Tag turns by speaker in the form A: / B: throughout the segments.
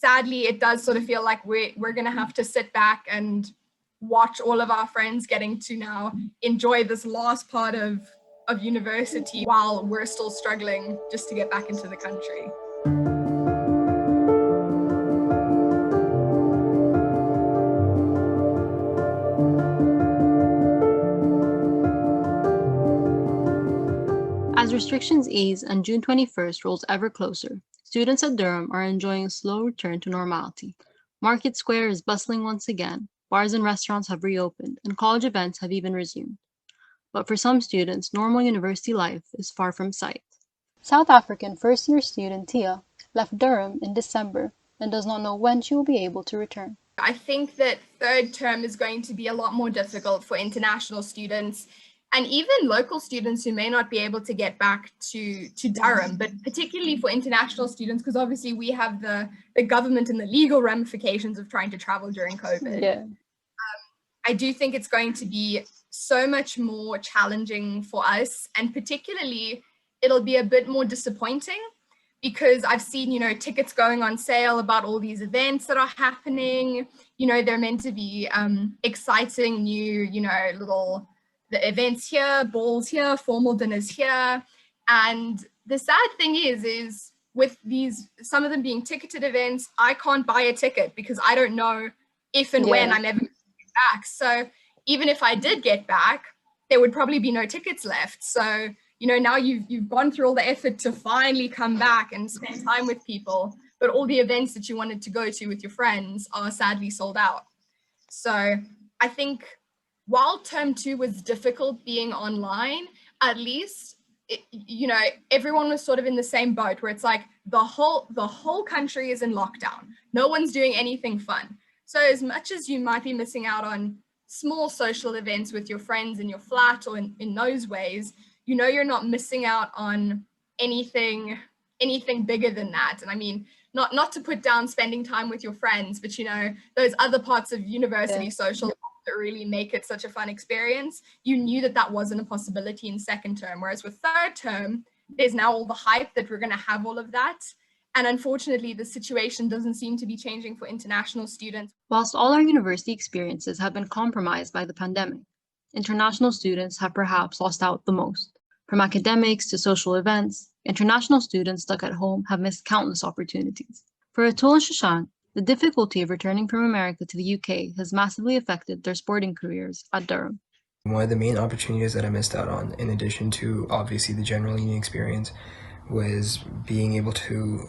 A: sadly, it does sort of feel like we're going to have to sit back and watch all of our friends getting to now enjoy this last part of university while we're still struggling just to get back into the country.
B: As restrictions ease and June 21st rolls ever closer, students at Durham are enjoying a slow return to normality. Market Square is bustling once again, bars and restaurants have reopened, and college events have even resumed. But for some students, normal university life is far from sight. South African first-year student Tia left Durham in December and does not know when she will be able to return.
A: I think that third term is going to be a lot more difficult for international students and even local students who may not be able to get back to Durham, but particularly for international students, because obviously we have the government and the legal ramifications of trying to travel during COVID.
B: Yeah.
A: I do think it's going to be so much more challenging for us, and particularly it'll be a bit more disappointing because I've seen, tickets going on sale about all these events that are happening. They're meant to be exciting new, the events here, balls here, formal dinners here. And the sad thing is with some of them being ticketed events, I can't buy a ticket because I don't know if and when I'm ever going to get back. So even if I did get back, there would probably be no tickets left. So, now you've gone through all the effort to finally come back and spend time with people, but all the events that you wanted to go to with your friends are sadly sold out. So I think while term 2 was difficult being online, at least, everyone was sort of in the same boat where it's like the whole country is in lockdown. No one's doing anything fun. So as much as you might be missing out on small social events with your friends in your flat or in those ways, you're not missing out on anything bigger than that. And I mean, not to put down spending time with your friends, but those other parts of university social that really make it such a fun experience, you knew that wasn't a possibility in second term. Whereas with third term, there's now all the hype that we're going to have all of that. And unfortunately, the situation doesn't seem to be changing for international students.
B: Whilst all our university experiences have been compromised by the pandemic, international students have perhaps lost out the most. From academics to social events, international students stuck at home have missed countless opportunities. For Atul and Shashank, the difficulty of returning from America to the UK has massively affected their sporting careers at Durham.
C: One of the main opportunities that I missed out on, in addition to obviously the general uni experience, was being able to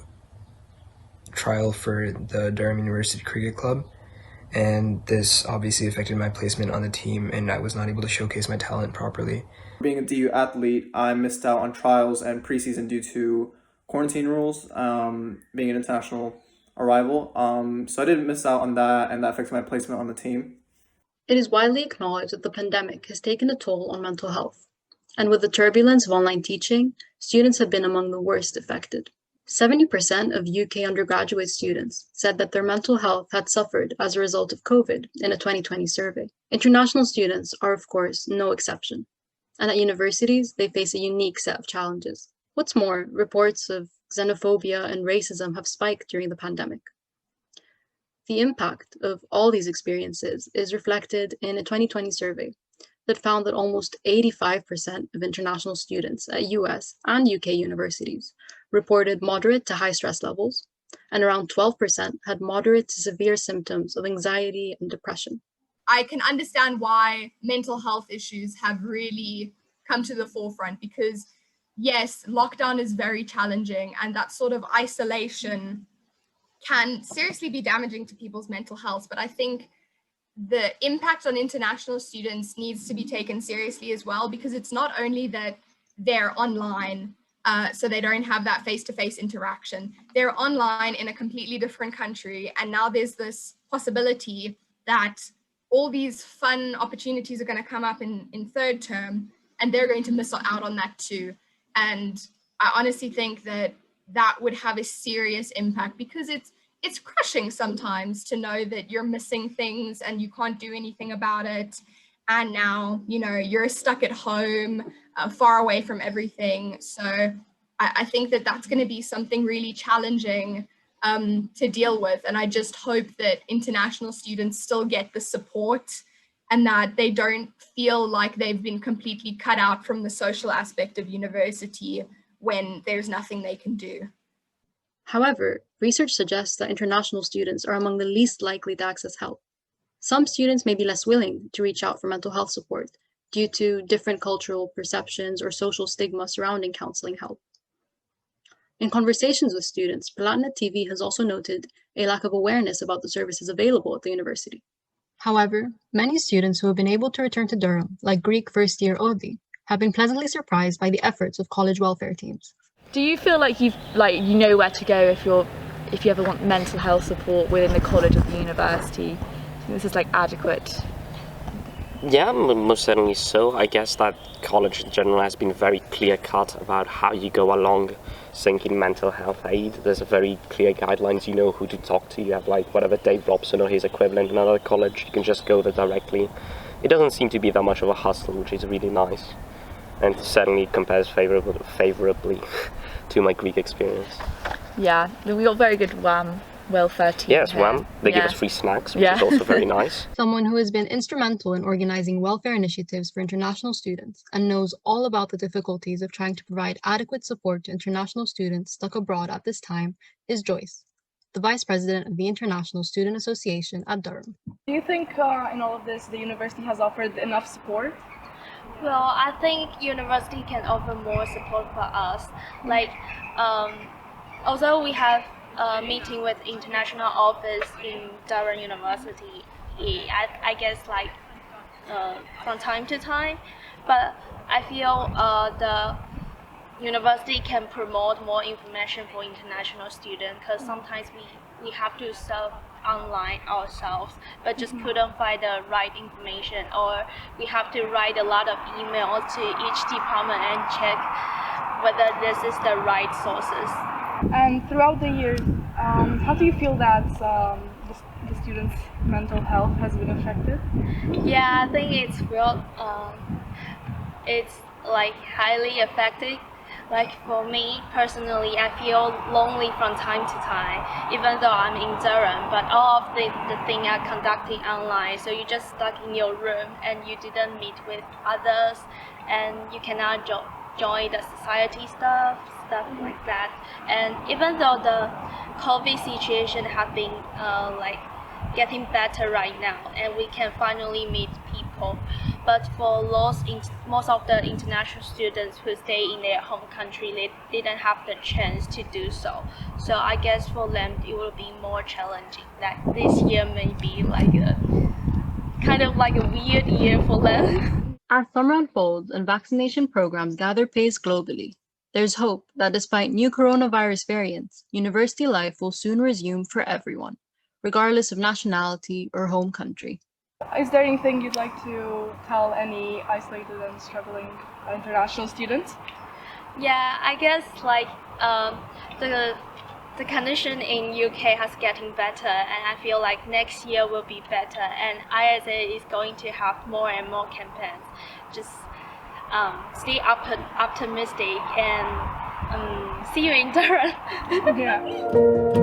C: trial for the Durham University Cricket Club. And this obviously affected my placement on the team, and I was not able to showcase my talent properly.
D: Being a DU athlete, I missed out on trials and preseason due to quarantine rules, being an international arrival. So I didn't miss out on that, and that affected my placement on the team.
B: It is widely acknowledged that the pandemic has taken a toll on mental health. And with the turbulence of online teaching, students have been among the worst affected. 70% of UK undergraduate students said that their mental health had suffered as a result of COVID in a 2020 survey. International students are, of course, no exception. And at universities, they face a unique set of challenges. What's more, reports of xenophobia and racism have spiked during the pandemic. The impact of all these experiences is reflected in a 2020 survey that found that almost 85% of international students at US and UK universities reported moderate to high stress levels, and around 12% had moderate to severe symptoms of anxiety and depression.
A: I can understand why mental health issues have really come to the forefront because, yes, lockdown is very challenging, and that sort of isolation can seriously be damaging to people's mental health. But I think the impact on international students needs to be taken seriously as well, because it's not only that they're online, so they don't have that face-to-face interaction. They're online in a completely different country, and now there's this possibility that all these fun opportunities are going to come up in third term, and they're going to miss out on that too. And I honestly think that would have a serious impact, because it's crushing sometimes to know that you're missing things and you can't do anything about it. And now, you're stuck at home, far away from everything. So I think that that's going to be something really challenging to deal with. And I just hope that international students still get the support and that they don't feel like they've been completely cut out from the social aspect of university when there's nothing they can do.
B: However, research suggests that international students are among the least likely to access help. Some students may be less willing to reach out for mental health support due to different cultural perceptions or social stigma surrounding counseling help. In conversations with students, PalTV has also noted a lack of awareness about the services available at the university. However, many students who have been able to return to Durham, like Greek first-year Odi, have been pleasantly surprised by the efforts of college welfare teams.
E: Do you feel like you know where to go if you ever want mental health support within the college or the university? This is adequate.
F: Yeah, most certainly so. I guess that college in general has been very clear-cut about how you go along seeking mental health aid. There's a very clear guidelines. You know who to talk to. You have whatever Dave Robson or his equivalent in another college. You can just go there directly. It doesn't seem to be that much of a hassle, which is really nice, and certainly compares favorably to my Greek experience.
E: Yeah, we got very good welfare team.
F: Yes,
E: here.
F: They give us free snacks, which is also very nice.
B: Someone who has been instrumental in organizing welfare initiatives for international students and knows all about the difficulties of trying to provide adequate support to international students stuck abroad at this time is Joyce, the Vice President of the International Student Association at Durham.
G: Do you think in all of this the university has offered enough support?
H: Well, I think university can offer more support for us. Although we have a meeting with international office in Durham University, I guess from time to time, but I feel the university can promote more information for international students, because sometimes we have to serve online ourselves but just couldn't find the right information, or we have to write a lot of emails to each department and check whether this is the right sources.
G: And throughout the years, how do you feel that the students' mental health has been affected?
H: Yeah, I think it's real. It's highly affected. For me personally, I feel lonely from time to time, even though I'm in Durham, but all of the things are conducted online, so you're just stuck in your room and you didn't meet with others, and you cannot join the society stuff like that. And even though the COVID situation has been getting better right now and we can finally meet people, but for most of the international students who stay in their home country, they didn't have the chance to do so. So I guess for them it will be more challenging. This year may be a weird year for them.
B: As summer unfolds and vaccination programs gather pace globally, there's hope that despite new coronavirus variants, university life will soon resume for everyone, regardless of nationality or home country.
G: Is there anything you'd like to tell any isolated and struggling international students?
H: Yeah, I guess the condition in UK has getting better, and I feel like next year will be better, and ISA is going to have more and more campaigns. Just stay optimistic and see you in Durham.
G: Yeah.